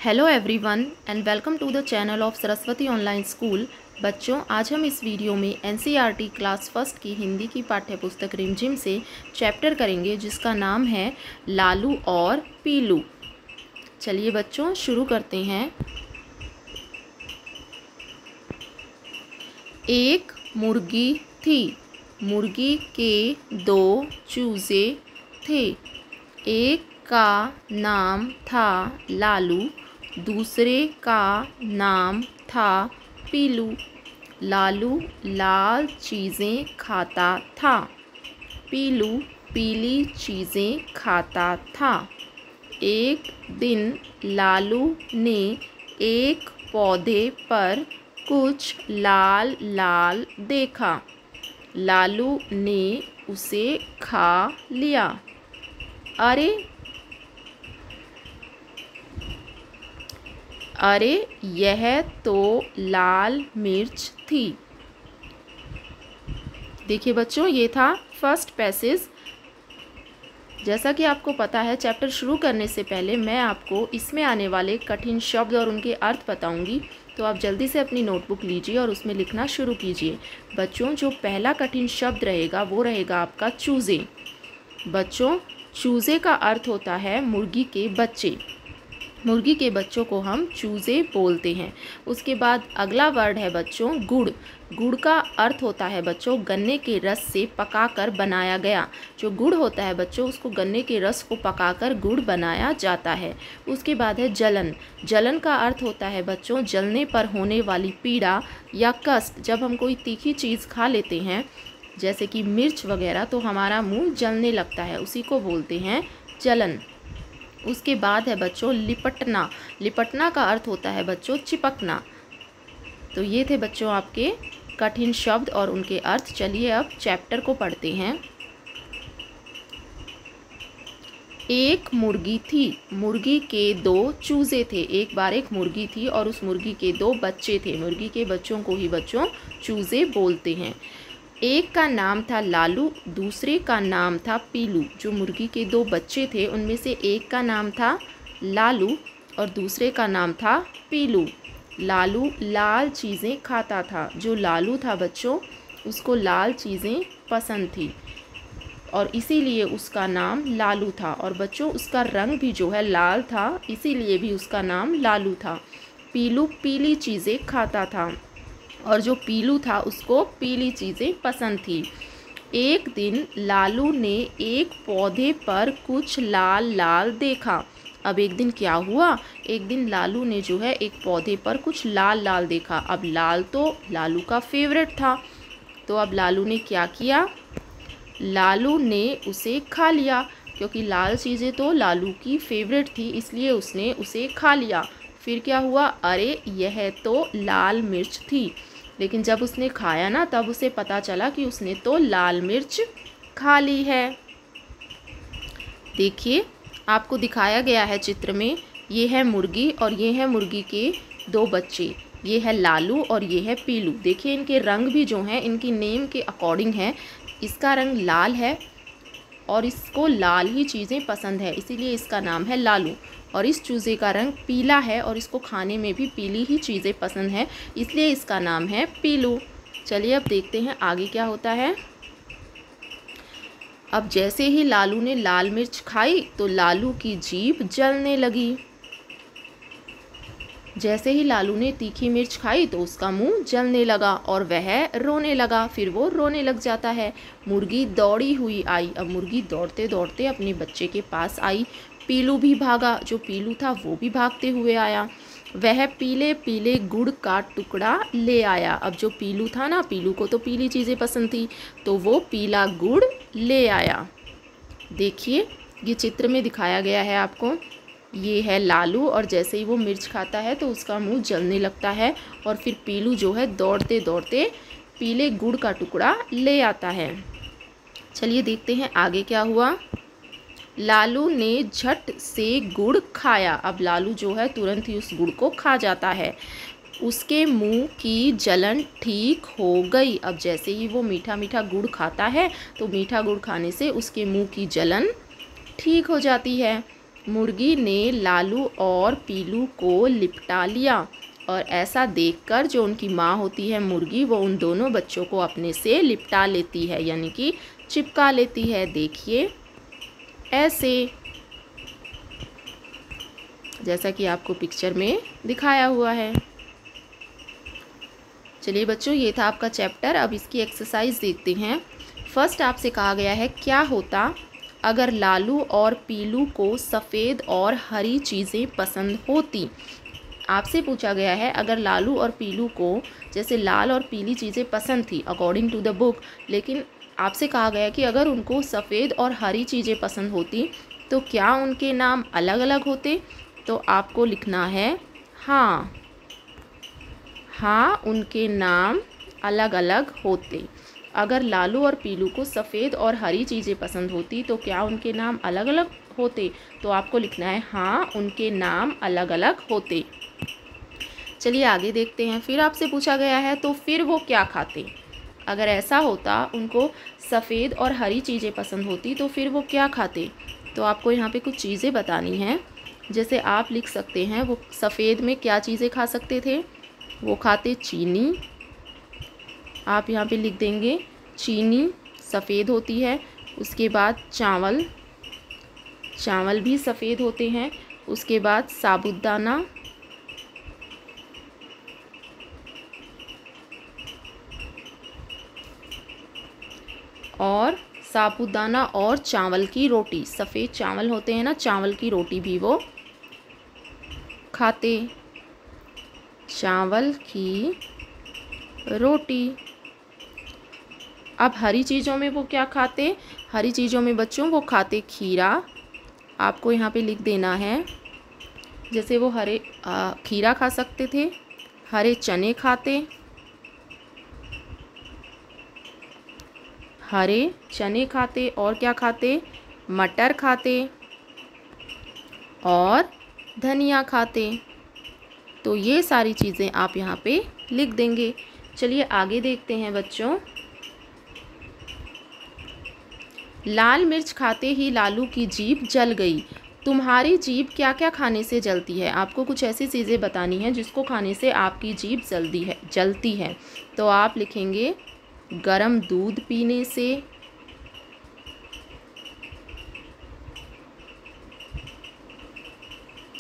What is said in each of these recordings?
Hello everyone and welcome to the channel of Saraswati online school. बच्चों, आज हम इस वीडियो में एनसीईआरटी क्लास फर्स्ट की हिंदी की पाठ्यपुस्तक रिमझिम से चैप्टर करेंगे जिसका नाम है लालू और पीलू। चलिए बच्चों शुरू करते हैं। एक मुर्गी थी, मुर्गी के दो चूजे थे। एक का नाम था लालू, दूसरे का नाम था पीलू। लालू लाल चीज़ें खाता था, पीलू पीली चीज़ें खाता था। एक दिन लालू ने एक पौधे पर कुछ लाल लाल देखा। लालू ने उसे खा लिया। अरे यह तो लाल मिर्च थी। देखिए बच्चों, ये था फर्स्ट पैसेज। जैसा कि आपको पता है, चैप्टर शुरू करने से पहले मैं आपको इसमें आने वाले कठिन शब्द और उनके अर्थ बताऊंगी, तो आप जल्दी से अपनी नोटबुक लीजिए और उसमें लिखना शुरू कीजिए। बच्चों, जो पहला कठिन शब्द रहेगा वो रहेगा आपका चूजे। बच्चों, चूजे का अर्थ होता है मुर्गी के बच्चे। मुर्गी के बच्चों को हम चूजे बोलते हैं। उसके बाद अगला वर्ड है बच्चों गुड़। गुड़ का अर्थ होता है बच्चों गन्ने के रस से पकाकर बनाया गया। जो गुड़ होता है बच्चों, उसको गन्ने के रस को पकाकर गुड़ बनाया जाता है। उसके बाद है जलन। जलन का अर्थ होता है बच्चों जलने पर होने वाली पीड़ा या कष्ट। जब हम कोई तीखी चीज़ खा लेते हैं जैसे कि मिर्च वगैरह, तो हमारा मुंह जलने लगता है, उसी को बोलते हैं जलन। उसके बाद है बच्चों लिपटना। लिपटना का अर्थ होता है बच्चों चिपकना। तो ये थे बच्चों आपके कठिन शब्द और उनके अर्थ। चलिए अब चैप्टर को पढ़ते हैं। एक मुर्गी थी, मुर्गी के दो चूजे थे। एक बार एक मुर्गी थी और उस मुर्गी के दो बच्चे थे। मुर्गी के बच्चों को ही बच्चों चूजे बोलते हैं। एक का नाम था लालू, दूसरे का नाम था पीलू। जो मुर्गी के दो बच्चे थे उनमें से एक का नाम था लालू और दूसरे का नाम था पीलू। लालू लाल चीज़ें खाता था। जो लालू था बच्चों, उसको लाल चीज़ें पसंद थी और इसीलिए उसका नाम लालू था। और बच्चों उसका रंग भी जो है लाल था, इसीलिए भी उसका नाम लालू था। पीलू पीली चीज़ें खाता था और जो पीलू था उसको पीली चीज़ें पसंद थी। एक दिन लालू ने एक पौधे पर कुछ लाल लाल देखा। अब एक दिन क्या हुआ, एक दिन लालू ने जो है एक पौधे पर कुछ लाल लाल देखा। अब लाल तो लालू का फेवरेट था, तो अब लालू ने क्या किया, लालू ने उसे खा लिया। क्योंकि लाल चीज़ें तो लालू की फेवरेट थी, इसलिए उसने उसे खा लिया। फिर क्या हुआ, अरे यह तो लाल मिर्च थी। लेकिन जब उसने खाया ना, तब उसे पता चला कि उसने तो लाल मिर्च खा ली है। देखिए, आपको दिखाया गया है चित्र में, ये है मुर्गी और ये है मुर्गी के दो बच्चे। ये है लालू और ये है पीलू। देखिए इनके रंग भी जो हैं इनकी नेम के अकॉर्डिंग है। इसका रंग लाल है और इसको लाल ही चीज़ें पसंद है, इसीलिए इसका नाम है लालू। और इस चूज़े का रंग पीला है और इसको खाने में भी पीली ही चीज़ें पसंद है, इसलिए इसका नाम है पीलू। चलिए अब देखते हैं आगे क्या होता है। अब जैसे ही लालू ने लाल मिर्च खाई तो लालू की जीभ जलने लगी। जैसे ही लालू ने तीखी मिर्च खाई तो उसका मुंह जलने लगा और वह रोने लगा। फिर वो रोने लग जाता है। मुर्गी दौड़ी हुई आई। अब मुर्गी दौड़ते दौड़ते अपने बच्चे के पास आई। पीलू भी भागा। जो पीलू था वो भी भागते हुए आया। वह पीले पीले गुड़ का टुकड़ा ले आया। अब जो पीलू था ना, पीलू को तो पीली चीज़ें पसंद थी, तो वो पीला गुड़ ले आया। देखिए ये चित्र में दिखाया गया है आपको। ये है लालू और जैसे ही वो मिर्च खाता है तो उसका मुंह जलने लगता है और फिर पीलू जो है दौड़ते दौड़ते पीले गुड़ का टुकड़ा ले आता है। चलिए देखते हैं आगे क्या हुआ। लालू ने झट से गुड़ खाया। अब लालू जो है तुरंत ही उस गुड़ को खा जाता है। उसके मुंह की जलन ठीक हो गई। अब जैसे ही वो मीठा मीठा गुड़ खाता है तो मीठा गुड़ खाने से उसके मुंह की जलन ठीक हो जाती है। मुर्गी ने लालू और पीलू को लिपटा लिया और ऐसा देखकर जो उनकी माँ होती है मुर्गी, वो उन दोनों बच्चों को अपने से लिपटा लेती है, यानी कि चिपका लेती है। देखिए ऐसे, जैसा कि आपको पिक्चर में दिखाया हुआ है। चलिए बच्चों, ये था आपका चैप्टर। अब इसकी एक्सरसाइज देखते हैं। फर्स्ट आपसे कहा गया है, क्या होता अगर लालू और पीलू को सफ़ेद और हरी चीज़ें पसंद होती। आपसे पूछा गया है, अगर लालू और पीलू को जैसे लाल और पीली चीज़ें पसंद थी अकॉर्डिंग टू द बुक, लेकिन आपसे कहा गया कि अगर उनको सफ़ेद और हरी चीज़ें पसंद होती तो क्या उनके नाम अलग अलग होते। तो आपको लिखना है हाँ, हाँ उनके नाम अलग अलग होते। अगर लालू और पीलू को सफ़ेद और हरी चीज़ें पसंद होती तो क्या उनके नाम अलग अलग होते। तो आपको लिखना है हाँ, उनके नाम अलग अलग होते। चलिए आगे देखते हैं। फिर आपसे पूछा गया है, तो फिर वो क्या खाते। अगर ऐसा होता, उनको सफ़ेद और हरी चीज़ें पसंद होती तो फिर वो क्या खाते। तो आपको यहाँ पे कुछ चीज़ें बतानी हैं। जैसे आप लिख सकते हैं, वो सफ़ेद में क्या चीज़ें खा सकते थे। वो खाते चीनी। आप यहाँ पे लिख देंगे चीनी सफ़ेद होती है। उसके बाद चावल, चावल भी सफ़ेद होते हैं। उसके बाद साबूदाना, और साबूदाना और चावल की रोटी, सफ़ेद चावल होते हैं ना, चावल की रोटी भी वो खाते। चावल की रोटी। अब हरी चीज़ों में वो क्या खाते। हरी चीज़ों में बच्चों वो खाते खीरा। आपको यहाँ पे लिख देना है, जैसे वो खीरा खा सकते थे, हरे चने खाते, हरे चने खाते, और क्या खाते, मटर खाते और धनिया खाते। तो ये सारी चीज़ें आप यहाँ पे लिख देंगे। चलिए आगे देखते हैं बच्चों। लाल मिर्च खाते ही लालू की जीभ जल गई। तुम्हारी जीभ क्या क्या खाने से जलती है। आपको कुछ ऐसी चीज़ें बतानी है जिसको खाने से आपकी जीभ जलती है। तो आप लिखेंगे गरम दूध पीने से,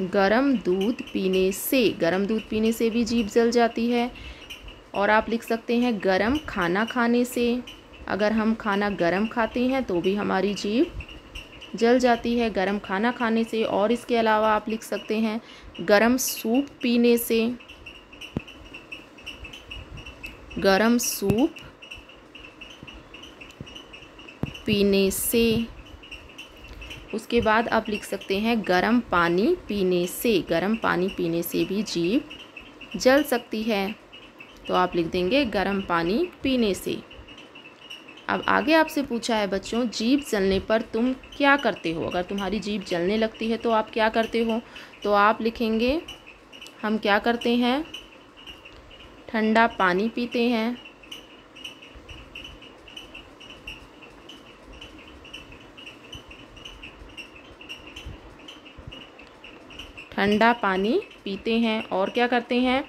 गरम दूध पीने से, गरम दूध पीने से भी जीभ जल जाती है। और आप लिख सकते हैं गरम खाना खाने से। अगर हम खाना गरम खाते हैं तो भी हमारी जीभ जल जाती है गरम खाना खाने से। और इसके अलावा आप लिख सकते हैं गरम सूप पीने से, गरम सूप पीने से। उसके बाद आप लिख सकते हैं गरम पानी पीने से, गरम पानी पीने से भी जीभ जल सकती है। तो आप लिख देंगे गरम पानी पीने से। अब आगे आपसे पूछा है बच्चों, जीभ जलने पर तुम क्या करते हो। अगर तुम्हारी जीभ जलने लगती है तो आप क्या करते हो। तो आप लिखेंगे हम क्या करते हैं, ठंडा पानी पीते हैं, ठंडा पानी पीते हैं। और क्या करते हैं,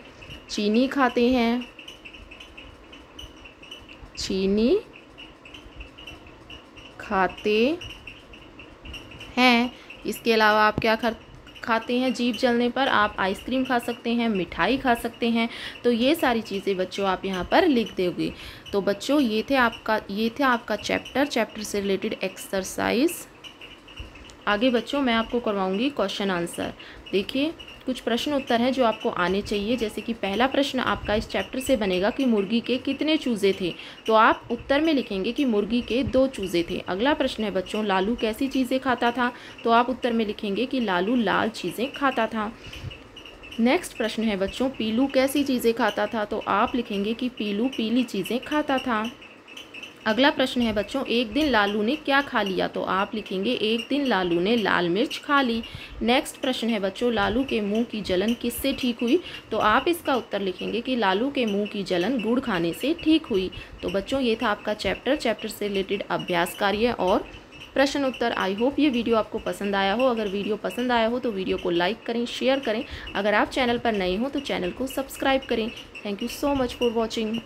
चीनी खाते हैं, चीनी खाते हैं। इसके अलावा आप क्या खाते हैं जीभ जलने पर। आप आइसक्रीम खा सकते हैं, मिठाई खा सकते हैं। तो ये सारी चीज़ें बच्चों आप यहाँ पर लिख दोगे। तो बच्चों ये था आपका चैप्टर से रिलेटेड एक्सरसाइज। आगे बच्चों मैं आपको करवाऊंगी क्वेश्चन आंसर। देखिए कुछ प्रश्न उत्तर हैं जो आपको आने चाहिए। जैसे कि पहला प्रश्न आपका इस चैप्टर से बनेगा कि मुर्गी के कितने चूज़े थे। तो आप उत्तर में लिखेंगे कि मुर्गी के 2 चूज़े थे। अगला प्रश्न है बच्चों, लालू कैसी चीज़ें खाता था। तो आप उत्तर में लिखेंगे कि लालू लाल चीज़ें खाता था। नेक्स्ट प्रश्न है बच्चों, पीलू कैसी चीज़ें खाता था। तो आप लिखेंगे कि पीलू पीली चीज़ें खाता था। अगला प्रश्न है बच्चों, एक दिन लालू ने क्या खा लिया। तो आप लिखेंगे एक दिन लालू ने लाल मिर्च खा ली। नेक्स्ट प्रश्न है बच्चों, लालू के मुंह की जलन किससे ठीक हुई। तो आप इसका उत्तर लिखेंगे कि लालू के मुंह की जलन गुड़ खाने से ठीक हुई। तो बच्चों ये था आपका चैप्टर से रिलेटेड अभ्यास कार्य और प्रश्न उत्तर। आई होप ये वीडियो आपको पसंद आया हो। अगर वीडियो पसंद आया हो तो वीडियो को लाइक करें, शेयर करें। अगर आप चैनल पर नए हो तो चैनल को सब्सक्राइब करें। Thank you so much for watching.